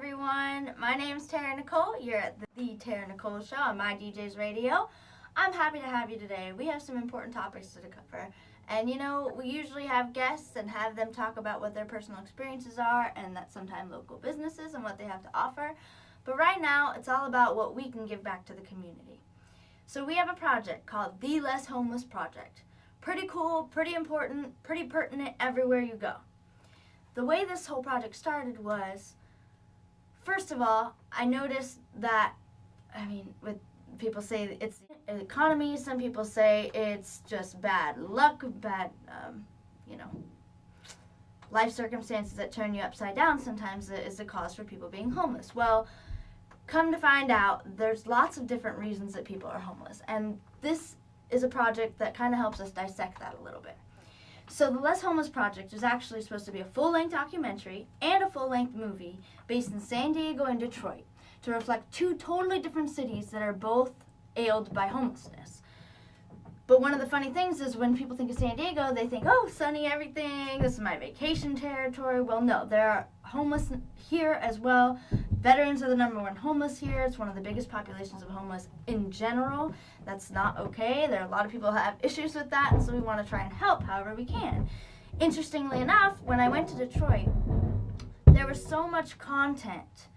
everyone. My name's Tara Nicole. You're at the Tara Nicole Show on My DJ's Radio. I'm happy to have you today. We have some important topics to cover. And we usually have guests and have them talk about what their personal experiences are and that sometimes local businesses and what they have to offer. But right now, it's all about what we can give back to the community. So we have a project called the Less Homeless Project. Pretty cool, pretty important, pretty pertinent everywhere you go. The way this whole project started was, first of all, I noticed that, with people say it's the economy, some people say it's just bad luck, bad, life circumstances that turn you upside down sometimes is the cause for people being homeless. Well, come to find out, there's lots of different reasons that people are homeless, and this is a project that kind of helps us dissect that a little bit. So the Less Homeless Project is actually supposed to be a full-length documentary and a full-length movie based in San Diego and Detroit to reflect two totally different cities that are both ailed by homelessness. But one of the funny things is when people think of San Diego, they think, oh, sunny everything, this is my vacation territory. Well, no, there are homeless here as well. Veterans are the #1 homeless here. It's one of the biggest populations of homeless in general. That's not okay. There are a lot of people who have issues with that, and so we want to try and help however we can. Interestingly enough, when I went to Detroit, there was so much content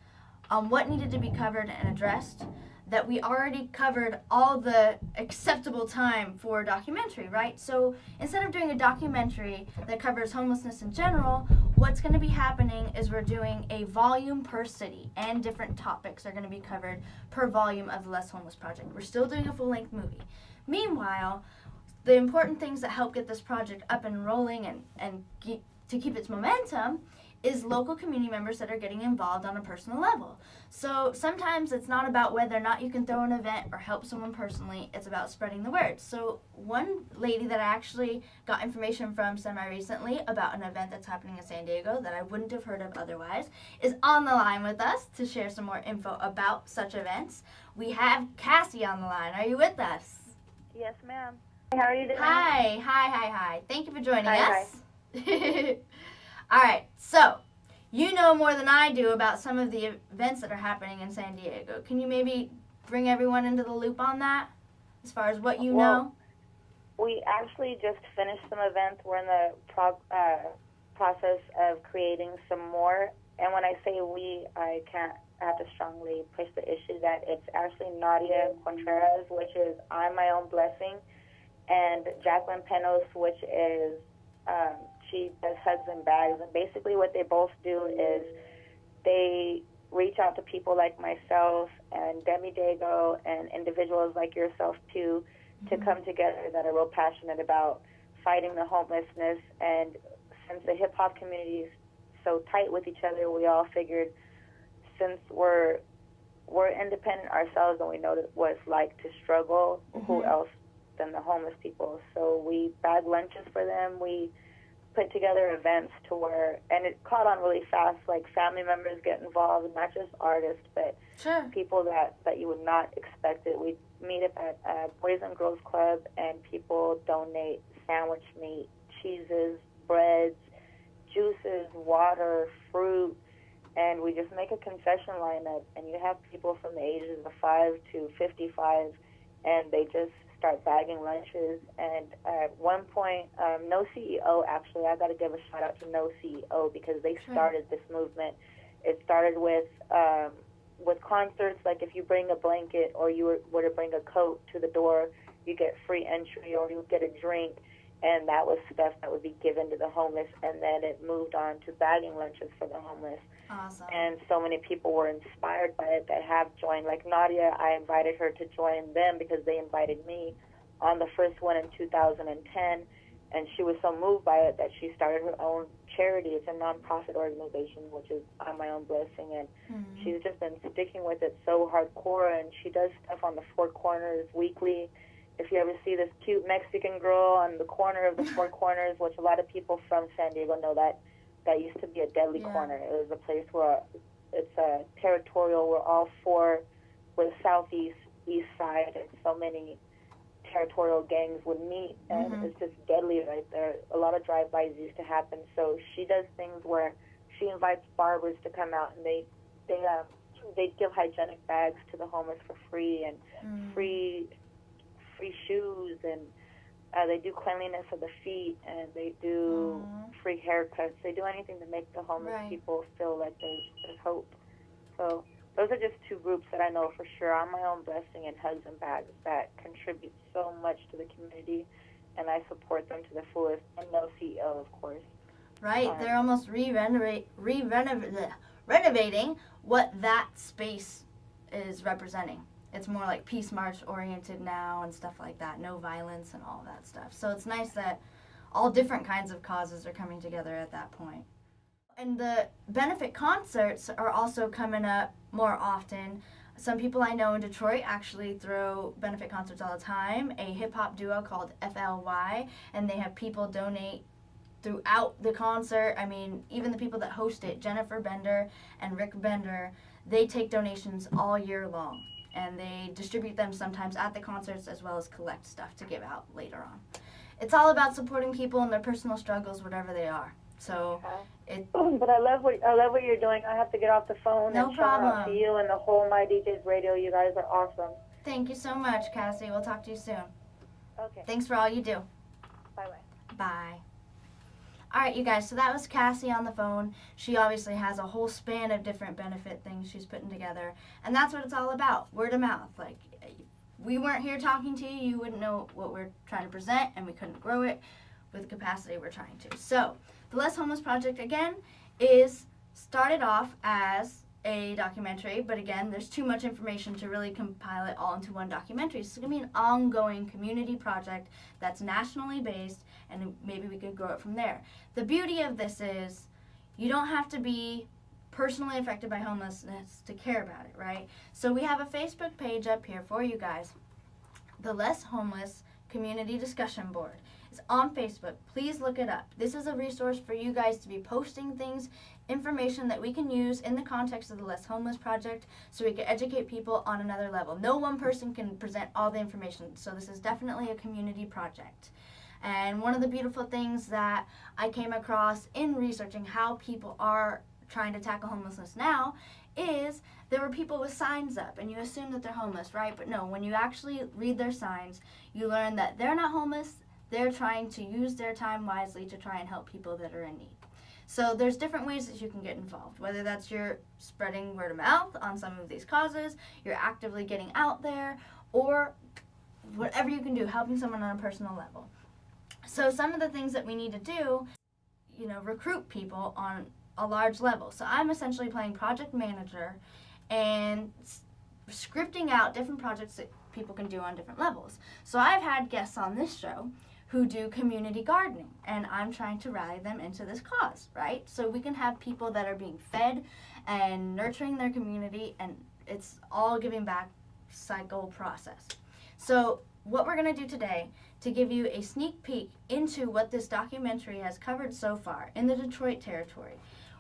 on what needed to be covered and addressed that we already covered all the acceptable time for a documentary, right? So instead of doing a documentary that covers homelessness in general, what's going to be happening is we're doing a volume per city, and different topics are going to be covered per volume of the Less Homeless Project. We're still doing a full-length movie. Meanwhile, the important things that help get this project up and rolling and to keep its momentum is local community members that are getting involved on a personal level. So sometimes it's not about whether or not you can throw an event or help someone personally, it's about spreading the word. So one lady that I actually got information from semi-recently about an event that's happening in San Diego that I wouldn't have heard of otherwise is on the line with us to share some more info about such events. We have Cassie on the line. Are you with us? Yes, ma'am. How are you doing? Hi. Thank you for joining us. Hi. All right, so you know more than I do about some of the events that are happening in San Diego. Can you maybe bring everyone into the loop on that, as far as what you know? We actually just finished some events. We're in the process of creating some more. And when I say we, I have to strongly push the issue that it's actually Nadia Contreras, which is I'm My Own Blessing, and Jacqueline Penos, which is she does Hugs and Bags. And basically what they both do is they reach out to people like myself and Demi Dago and individuals like yourself too to come together that are real passionate about fighting the homelessness. And since the hip-hop community is so tight with each other, we all figured since we're independent ourselves and we know what it's like to struggle, who else than the homeless people? So we bag lunches for them. We put together events to where, and it caught on really fast, like family members get involved, not just artists, but people that you would not expect it. We meet up at Boys and Girls Club, and people donate sandwich meat, cheeses, breads, juices, water, fruit, and we just make a concession lineup, and you have people from the ages of 5 to 55, and they just start bagging lunches. And at one point, No CEO, actually, I got to give a shout out to No CEO because they started this movement. It started with concerts, like if you bring a blanket or you were to bring a coat to the door, you get free entry or you would get a drink, and that was stuff that would be given to the homeless. And then it moved on to bagging lunches for the homeless. Awesome. And so many people were inspired by it that have joined. Like Nadia, I invited her to join them because they invited me on the first one in 2010, and she was so moved by it that she started her own charity. It's a nonprofit organization, which is I'm My Own Blessing, and she's just been sticking with it so hardcore, and she does stuff on the Four Corners weekly. If you ever see this cute Mexican girl on the corner of the Four Corners, which a lot of people from San Diego know that used to be a deadly corner. It was a place where it's a territorial where all four were the southeast, east side, and so many territorial gangs would meet, and it's just deadly right there. A lot of drive-bys used to happen. So she does things where she invites barbers to come out, and they they give hygienic bags to the homeless for free, and free shoes, and they do cleanliness of the feet, and they do free haircuts. They do anything to make the homeless people feel like there's hope. So those are just two groups that I know for sure. On My Own Blessing and Hugs and Bags that contribute so much to the community, and I support them to the fullest. And no CEO, of course. Right, they're almost renovating what that space is representing. It's more like Peace March oriented now and stuff like that. No violence and all that stuff. So it's nice that all different kinds of causes are coming together at that point. And the benefit concerts are also coming up more often. Some people I know in Detroit actually throw benefit concerts all the time. A hip-hop duo called FLY, and they have people donate throughout the concert. I mean, even the people that host it, Jennifer Bender and Rick Bender, they take donations all year long. And they distribute them sometimes at the concerts as well as collect stuff to give out later on. It's all about supporting people in their personal struggles, whatever they are. So but I love what you're doing. I have to get off the phone. No and shout out to you and the whole My DJs Radio. You guys are awesome. Thank you so much, Cassie. We'll talk to you soon. Okay. Thanks for all you do. Bye-bye. Bye. All right, you guys, so that was Cassie on the phone. She obviously has a whole span of different benefit things she's putting together, and that's what it's all about, word of mouth. Like, we weren't here talking to you, you wouldn't know what we're trying to present, and we couldn't grow it with the capacity we're trying to. So, the Less Homeless Project, again, is started off as a documentary, but again, there's too much information to really compile it all into one documentary. So it's going to be an ongoing community project that's nationally based, and maybe we could grow it from there. The beauty of this is you don't have to be personally affected by homelessness to care about it, right? So we have a Facebook page up here for you guys, the Less Homeless Community Discussion Board. It's on Facebook. Please look it up. This is a resource for you guys to be posting things, information that we can use in the context of the Less Homeless Project so we can educate people on another level. No one person can present all the information, so this is definitely a community project. And one of the beautiful things that I came across in researching how people are trying to tackle homelessness now is there were people with signs up, and you assume that they're homeless, right? But no, when you actually read their signs, you learn that they're not homeless. They're trying to use their time wisely to try and help people that are in need. So there's different ways that you can get involved, whether that's you're spreading word of mouth on some of these causes, you're actively getting out there, or whatever you can do, helping someone on a personal level. So some of the things that we need to do, recruit people on a large level. So I'm essentially playing project manager and scripting out different projects that people can do on different levels. So I've had guests on this show who do community gardening, and I'm trying to rally them into this cause, right? So we can have people that are being fed and nurturing their community, and it's all giving back cycle process. So what we're going to do today to give you a sneak peek into what this documentary has covered so far in the Detroit territory,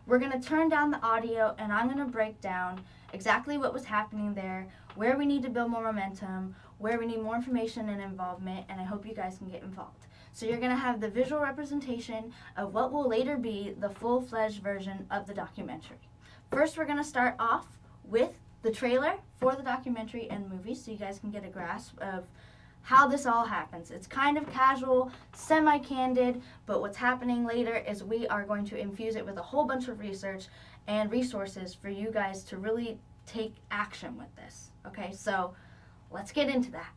we're going to turn down the audio, and I'm going to break down exactly what was happening there, where we need to build more momentum, where we need more information and involvement, and I hope you guys can get involved. So you're going to have the visual representation of what will later be the full-fledged version of the documentary. First, we're going to start off with the trailer for the documentary and movie so you guys can get a grasp of how this all happens. It's kind of casual, semi-candid, but what's happening later is we are going to infuse it with a whole bunch of research and resources for you guys to really take action with this. Okay, so let's get into that,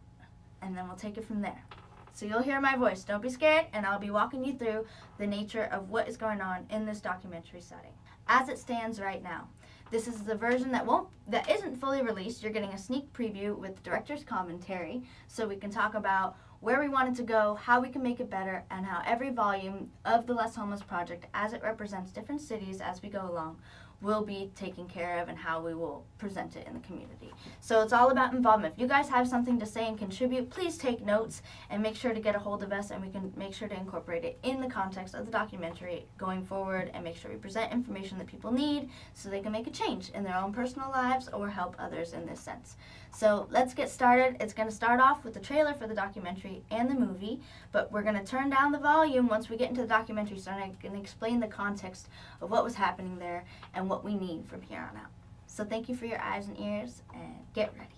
and then we'll take it from there. So you'll hear my voice. Don't be scared, and I'll be walking you through the nature of what is going on in this documentary setting. As it stands right now, this is the version that isn't fully released. You're getting a sneak preview with director's commentary, so we can talk about where we want it to go, how we can make it better, and how every volume of the Less Homeless Project, as it represents different cities as we go along, will be taken care of and how we will present it in the community. So it's all about involvement. If you guys have something to say and contribute, please take notes and make sure to get a hold of us, and we can make sure to incorporate it in the context of the documentary going forward and make sure we present information that people need so they can make a change in their own personal lives or help others in this sense. So let's get started. It's going to start off with the trailer for the documentary and the movie, but we're going to turn down the volume once we get into the documentary so I can explain the context of what was happening there and what we need from here on out. So thank you for your eyes and ears, and get ready.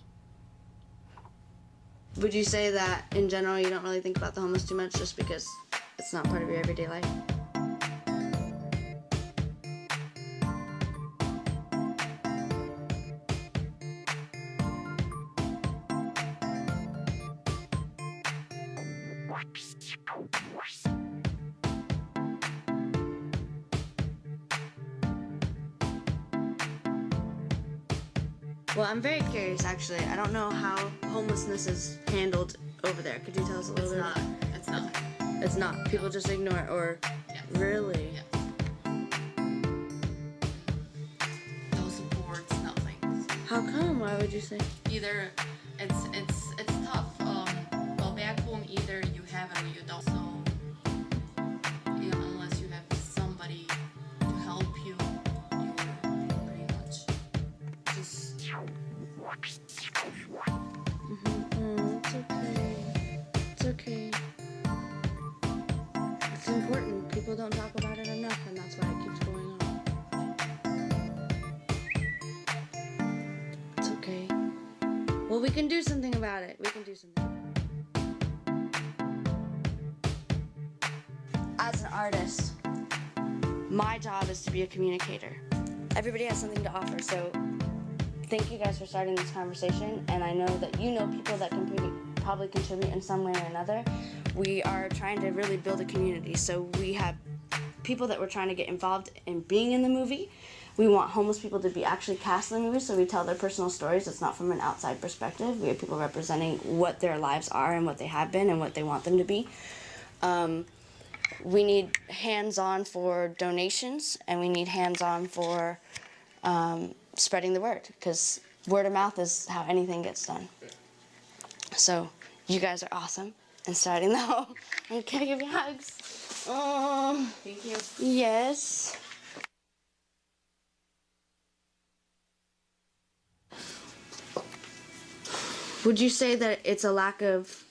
Would you say that in general you don't really think about the homeless too much just because it's not part of your everyday life? Well, I'm very curious actually. I don't know how homelessness is handled over there. Could you tell us a little bit? It's not. It's not. People just ignore it, or Yeah. really? Yeah. No supports, nothing. How come? Why would you say? Either it's tough. Well, back home, either you have it or you don't. So, unless you have somebody to help you, you're pretty much just. Oh, it's okay. It's okay. It's important. People don't talk about it enough, and that's why it keeps going on. It's okay. Well, we can do something about it. We can do something. As an artist, my job is to be a communicator. Everybody has something to offer, so thank you guys for starting this conversation, and I know that you know people that can probably contribute in some way or another. We are trying to really build a community, so we have people that we're trying to get involved in being in the movie. We want homeless people to be actually cast in the movie, so we tell their personal stories. It's not from an outside perspective. We have people representing what their lives are and what they have been and what they want them to be. We need hands-on for donations, and we need hands-on for spreading the word, because word of mouth is how anything gets done. So you guys are awesome and starting the whole. Okay, give you hugs. Thank you. Yes. Would you say that it's a lack of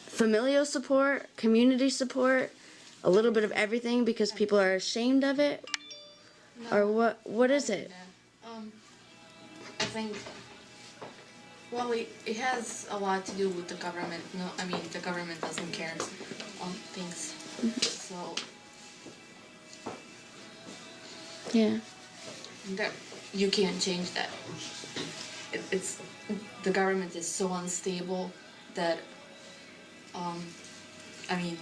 familial support, community support, a little bit of everything because people are ashamed of it? No, Or what is it? I think, well, it has a lot to do with the government. No, I mean, the government doesn't care on things. So, Yeah. that you can't change that. It's the government is so unstable that, I mean,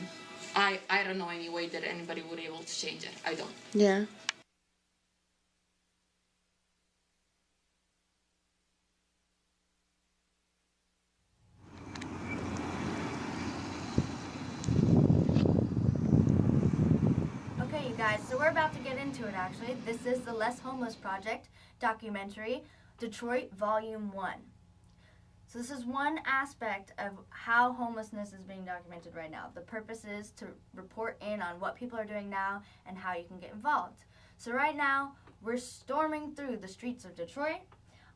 I don't know any way that anybody would be able to change it. I don't. Yeah. Okay, you guys, so we're about to get into it actually. This is the Less Homeless Project documentary, Detroit Volume 1. So this is one aspect of how homelessness is being documented right now. The purpose is to report in on what people are doing now and how you can get involved. So right now, we're storming through the streets of Detroit.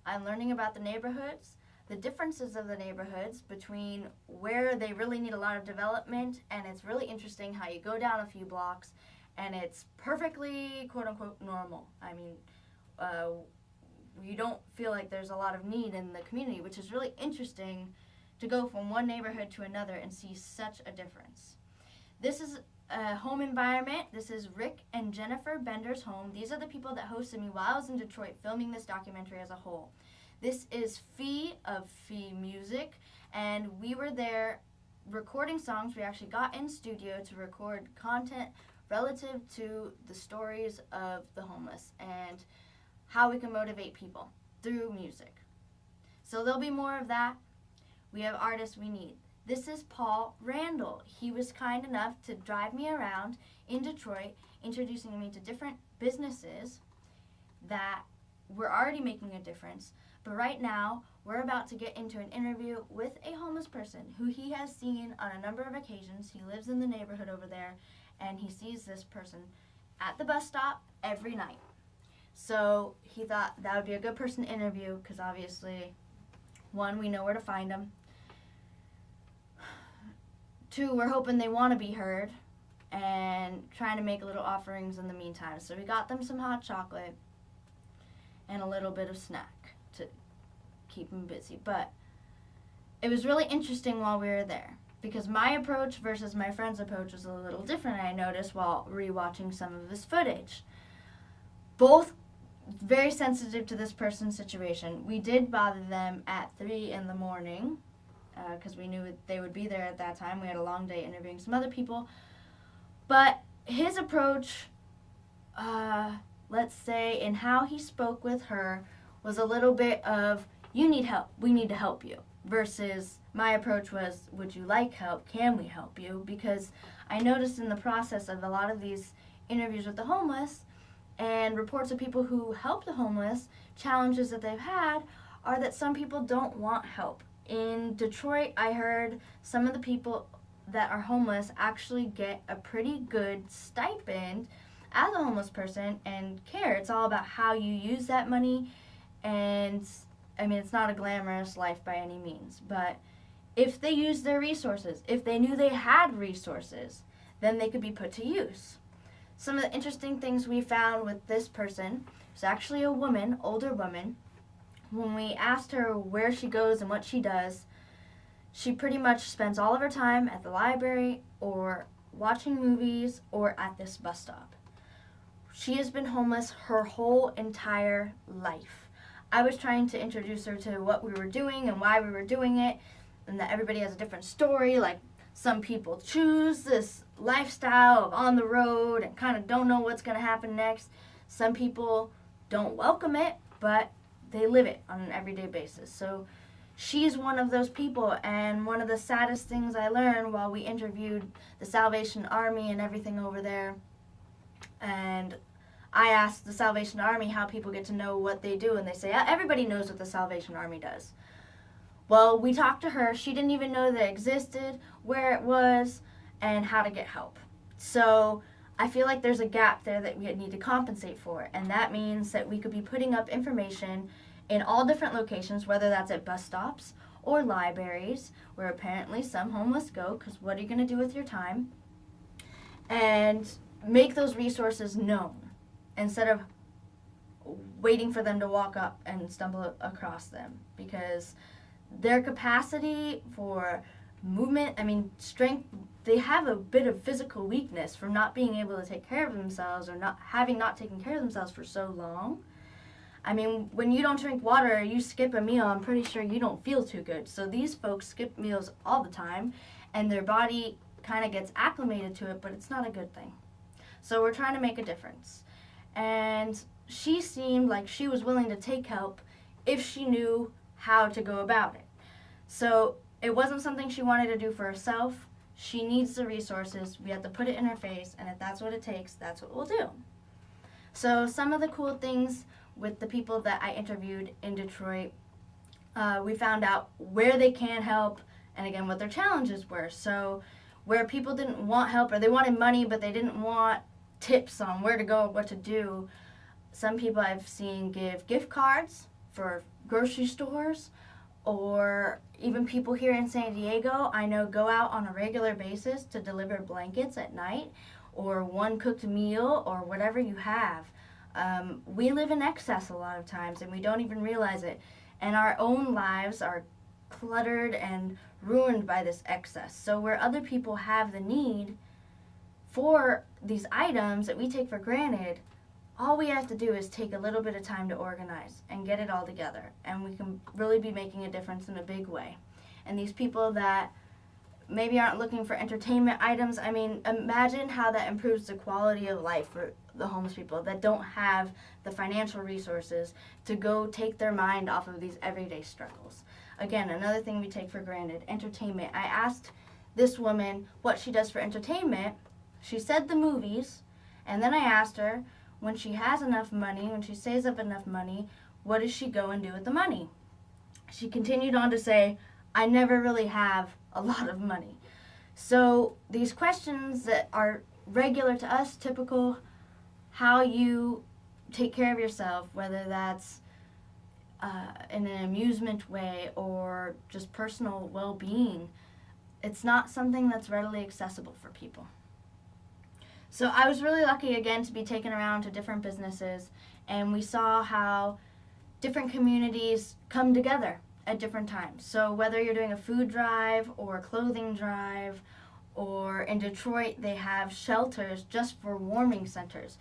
I'm learning about the neighborhoods, the differences of the neighborhoods between where they really need a lot of development, and it's really interesting how you go down a few blocks and it's perfectly quote-unquote normal. I mean, you don't feel like there's a lot of need in the community, which is really interesting to go from one neighborhood to another and see such a difference. This is a home environment. This is Rick and Jennifer Bender's home. These are the people that hosted me while I was in Detroit filming this documentary as a whole. This is Fee of Fee Music, and we were there recording songs. We actually got in studio to record content relative to the stories of the homeless and how we can motivate people through music. So there'll be more of that. We have artists we need. This is Paul Randall. He was kind enough to drive me around in Detroit, introducing me to different businesses that were already making a difference. But right now, we're about to get into an interview with a homeless person who he has seen on a number of occasions. He lives in the neighborhood over there, and he sees this person at the bus stop every night. So he thought that would be a good person to interview because obviously, one, we know where to find them. Two, we're hoping they want to be heard. and trying to make little offerings in the meantime. So we got them some hot chocolate and a little bit of snack to keep them busy. But it was really interesting while we were there, because my approach versus my friend's approach was a little different, I noticed while rewatching some of this footage. Both very sensitive to this person's situation. We did bother them at 3 in the morning because we knew they would be there at that time. We had a long day interviewing some other people. But his approach, let's say, in how he spoke with her was a little bit of, you need help, we need to help you, versus my approach was, would you like help, can we help you? Because I noticed in the process of a lot of these interviews with the homeless and reports of people who help the homeless, challenges that they've had are that some people don't want help. In Detroit, I heard some of the people that are homeless actually get a pretty good stipend as a homeless person and care. It's all about how you use that money, and I mean, it's not a glamorous life by any means, but if they use their resources, if they knew they had resources, then they could be put to use. Some of the interesting things we found with this person was actually a woman, older woman. When we asked her where she goes and what she does, she pretty much spends all of her time at the library or watching movies or at this bus stop. She has been homeless her whole entire life. I was trying to introduce her to what we were doing and why we were doing it, and that everybody has a different story. Like, some people choose this lifestyle of on the road and kind of don't know what's going to happen next. Some people don't welcome it, but they live it on an everyday basis. So she's one of those people, and one of the saddest things I learned while we interviewed the Salvation Army and everything over there, and I asked the Salvation Army how people get to know what they do, and they say, everybody knows what the Salvation Army does. Well, we talked to her. She didn't even know that it existed, where it was, and how to get help. So I feel like there's a gap there that we need to compensate for, and that means that we could be putting up information in all different locations, whether that's at bus stops or libraries, where apparently some homeless go, because what are you going to do with your time? And make those resources known instead of waiting for them to walk up and stumble across them, because their capacity for movement, I mean, strength, they have a bit of physical weakness from not being able to take care of themselves or not taken care of themselves for so long. I mean, when you don't drink water or you skip a meal, I'm pretty sure you don't feel too good. So these folks skip meals all the time, and their body kind of gets acclimated to it, but it's not a good thing. So we're trying to make a difference. And she seemed like she was willing to take help if she knew how to go about it. So it wasn't something she wanted to do for herself. She needs the resources. We have to put it in her face, and if that's what it takes, that's what we'll do. So some of the cool things with the people that I interviewed in Detroit, we found out where they can help, and again, what their challenges were. So where people didn't want help, or they wanted money, but they didn't want tips on where to go or what to do, some people I've seen give gift cards for grocery stores, or even people here in San Diego, I know, go out on a regular basis to deliver blankets at night, or one cooked meal, or whatever you have. We live in excess a lot of times, and we don't even realize it. And our own lives are cluttered and ruined by this excess. So where other people have the need for these items that we take for granted, all we have to do is take a little bit of time to organize and get it all together, and we can really be making a difference in a big way. And these people that maybe aren't looking for entertainment items, I mean, imagine how that improves the quality of life for the homeless people that don't have the financial resources to go take their mind off of these everyday struggles. Again, another thing we take for granted, entertainment. I asked this woman what she does for entertainment. She said the movies, and then I asked her, when she has enough money, when she saves up enough money, what does she go and do with the money? She continued on to say, I never really have a lot of money. So these questions that are regular to us, typical, how you take care of yourself, whether that's in an amusement way or just personal well-being, it's not something that's readily accessible for people. So I was really lucky again to be taken around to different businesses, and we saw how different communities come together at different times. So whether you're doing a food drive or a clothing drive, or in Detroit they have shelters just for warming centers,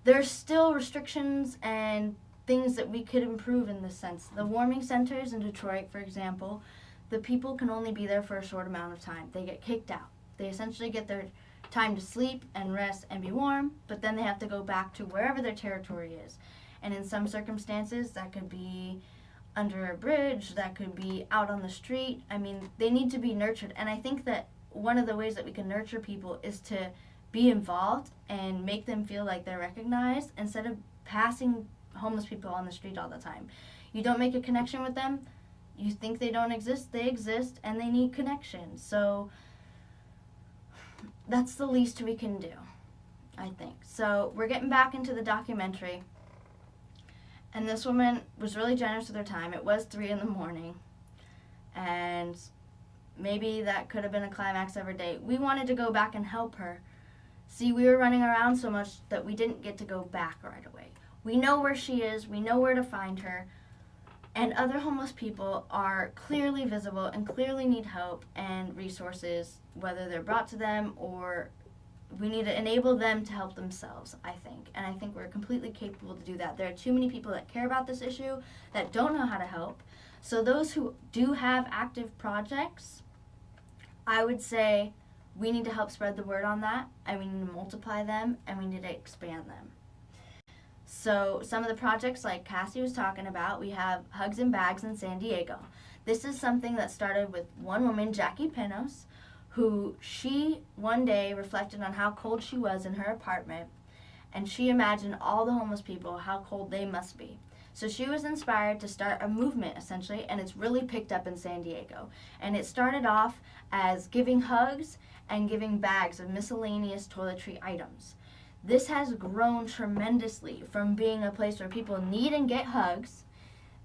there's still restrictions and things that we could improve in this sense. The warming centers in Detroit, for example, the people can only be there for a short amount of time. They get kicked out. They essentially get their time to sleep and rest and be warm, but then they have to go back to wherever their territory is. And in some circumstances, that could be under a bridge, that could be out on the street. I mean, they need to be nurtured. And I think that one of the ways that we can nurture people is to be involved and make them feel like they're recognized instead of passing homeless people on the street all the time. You don't make a connection with them, you think they don't exist, they exist, and they need connection. So that's the least we can do, I think. So we're getting back into the documentary, and this woman was really generous with her time. It was 3 a.m, and maybe that could have been a climax of her day. We wanted to go back and help her. See, we were running around so much that we didn't get to go back right away. We know where she is, we know where to find her, and other homeless people are clearly visible and clearly need help and resources, whether they're brought to them or we need to enable them to help themselves, I think. And I think we're completely capable to do that. There are too many people that care about this issue that don't know how to help. So those who do have active projects, I would say we need to help spread the word on that, and we need to multiply them, and we need to expand them. So some of the projects like Cassie was talking about, we have Hugs and Bags in San Diego. This is something that started with one woman, Jackie Pinos, who she one day reflected on how cold she was in her apartment, and she imagined all the homeless people, how cold they must be. So she was inspired to start a movement, essentially, and it's really picked up in San Diego. And it started off as giving hugs and giving bags of miscellaneous toiletry items. This has grown tremendously from being a place where people need and get hugs.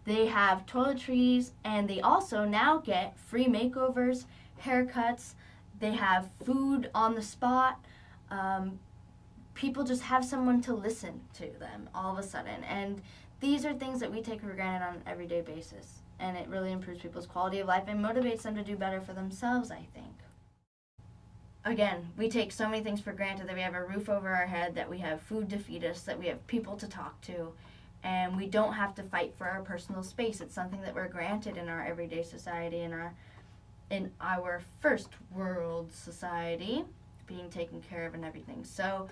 They have toiletries, and they also now get free makeovers, haircuts. They have food on the spot. People just have someone to listen to them all of a sudden. And these are things that we take for granted on an everyday basis. And it really improves people's quality of life and motivates them to do better for themselves, I think. Again, we take so many things for granted, that we have a roof over our head, that we have food to feed us, that we have people to talk to, and we don't have to fight for our personal space. It's something that we're granted in our everyday society, in our first world society, being taken care of and everything. So,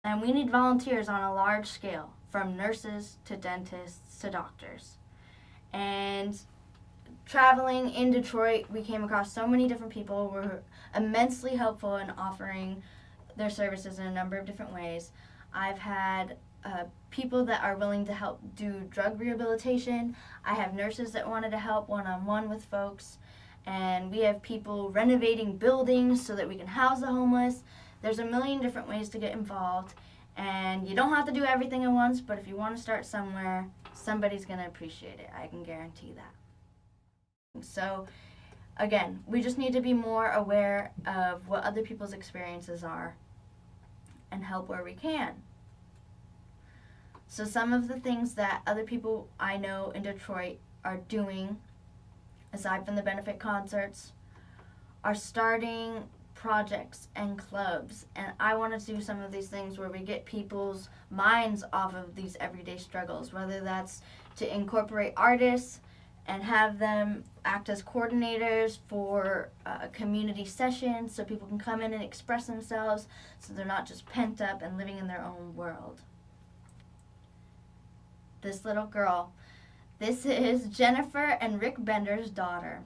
and we need volunteers on a large scale, from nurses to dentists to doctors. And traveling in Detroit, we came across so many different people who were immensely helpful in offering their services in a number of different ways. I've had people that are willing to help do drug rehabilitation. I have nurses that wanted to help one-on-one with folks. And we have people renovating buildings so that we can house the homeless. There's a million different ways to get involved. And you don't have to do everything at once, but if you want to start somewhere, somebody's going to appreciate it. I can guarantee that. So, again, we just need to be more aware of what other people's experiences are and help where we can. So some of the things that other people I know in Detroit are doing, aside from the benefit concerts, are starting projects and clubs. And I want to do some of these things where we get people's minds off of these everyday struggles, whether that's to incorporate artists and have them act as coordinators for a community session so people can come in and express themselves so they're not just pent up and living in their own world. This little girl, this is Jennifer and Rick Bender's daughter.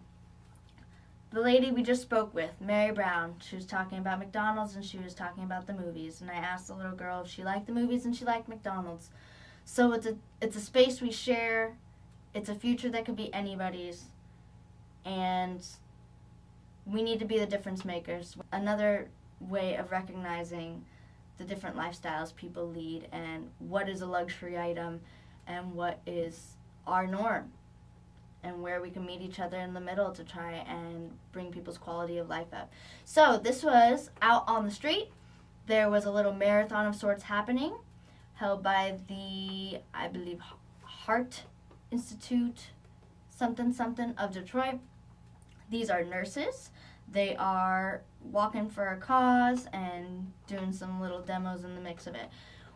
The lady we just spoke with, Mary Brown, she was talking about McDonald's and she was talking about the movies. And I asked the little girl if she liked the movies and she liked McDonald's. So it's a space we share. It's a future that could be anybody's, and we need to be the difference makers. Another way of recognizing the different lifestyles people lead and what is a luxury item and what is our norm, and where we can meet each other in the middle to try and bring people's quality of life up. So this was Out on the Street. there was a little marathon of sorts happening, held by the, I believe, Heart Institute, something of Detroit. These are nurses. They are walking for a cause and doing some little demos in the mix of it.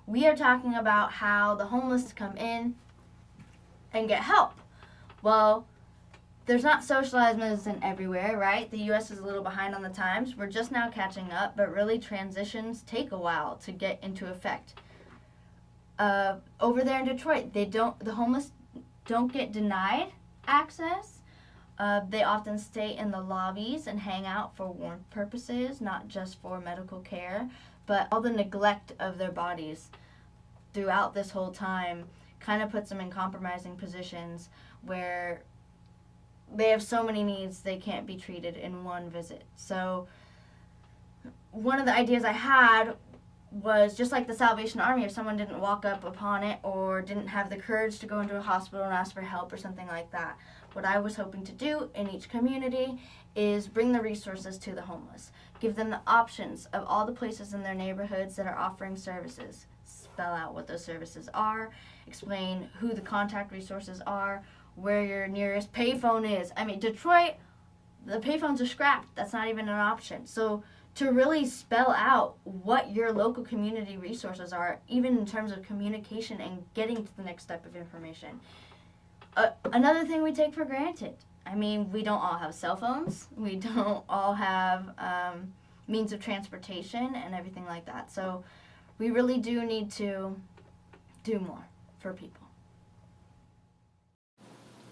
We are talking about how the homeless come in and get help. Well, there's not socialized medicine everywhere, right? The U.S. is a little behind on the times. We're just now catching up, but really transitions take a while to get into effect. Over there in Detroit, the homeless don't get denied access. They often stay in the lobbies and hang out for warmth purposes, not just for medical care, but all the neglect of their bodies throughout this whole time kind of puts them in compromising positions where they have so many needs they can't be treated in one visit. So one of the ideas I had was just like the Salvation Army, if someone didn't walk up upon it or didn't have the courage to go into a hospital and ask for help or something like that, what I was hoping to do in each community is bring the resources to the homeless, give them the options of all the places in their neighborhoods that are offering services, spell out what those services are, explain who the contact resources are, where your nearest payphone is. I mean, Detroit, the payphones are scrapped. That's not even an option. So to really spell out what your local community resources are, even in terms of communication and getting to the next step of information. Another thing we take for granted. I mean, we don't all have cell phones. We don't all have means of transportation and everything like that. So we really do need to do more for people.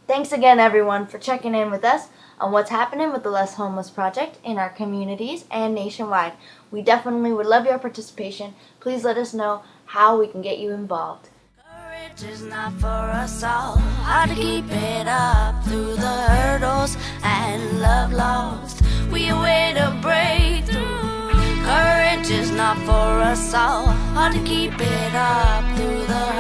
Thanks again, everyone, for checking in with us on what's happening with the Less Homeless Project in our communities and nationwide. We definitely would love your participation. Please let us know how we can get you involved. Courage is not for us all. Hard to keep it up through the hurdles and love lost. We await a breakthrough. Courage is not for us all. Hard to keep it up through the